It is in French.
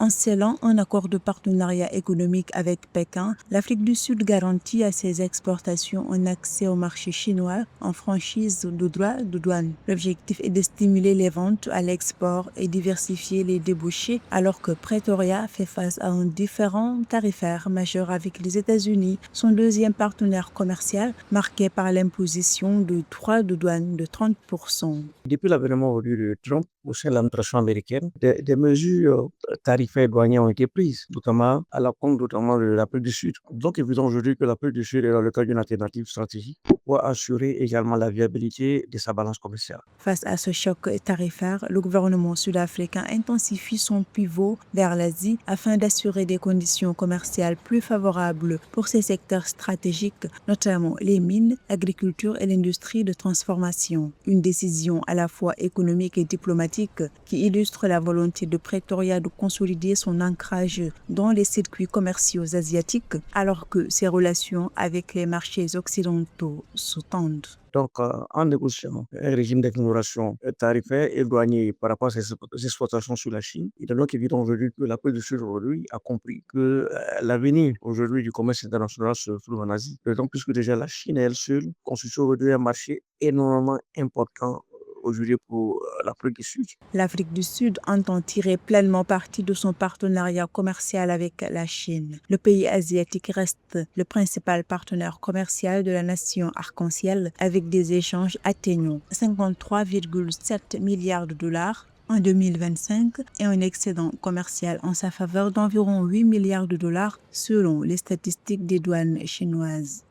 En scellant un accord de partenariat économique avec Pékin, l'Afrique du Sud garantit à ses exportations un accès au marché chinois en franchise de droits de douane. L'objectif est de stimuler les ventes à l'export et diversifier les débouchés, alors que Pretoria fait face à un différend tarifaire majeur avec les États-Unis, son deuxième partenaire commercial, marqué par l'imposition de droits de douane de 30%. Depuis l'avènement de Trump au sein de l'administration américaine, des mesures tarifaires et douanières ont été prises, notamment à la compte notamment de l'Afrique du Sud. Donc, évidemment aujourd'hui que l'Afrique du Sud est dans le cadre d'une alternative stratégique pour assurer également la viabilité de sa balance commerciale. Face à ce choc tarifaire, le gouvernement sud-africain intensifie son pivot vers l'Asie afin d'assurer des conditions commerciales plus favorables pour ses secteurs stratégiques, notamment les mines, l'agriculture et l'industrie de transformation. Une décision à la fois économique et diplomatique qui illustre la volonté de Pretoria de consolider son ancrage dans les circuits commerciaux asiatiques, alors que ses relations avec les marchés occidentaux se tendent. Donc, en négociant un régime d'exonération tarifaire et douanier par rapport à ses exportations sur la Chine, il est donc évident aujourd'hui que l'Afrique du Sud aujourd'hui a compris que l'avenir aujourd'hui du commerce international se trouve en Asie. D'autant plus que déjà la Chine elle seule constitue aujourd'hui un marché énormément important aujourd'hui pour l'Afrique du Sud. L'Afrique du Sud entend tirer pleinement parti de son partenariat commercial avec la Chine. Le pays asiatique reste le principal partenaire commercial de la nation arc-en-ciel avec des échanges atteignant 53,7 milliards de dollars en 2025 et un excédent commercial en sa faveur d'environ 8 milliards de dollars selon les statistiques des douanes chinoises.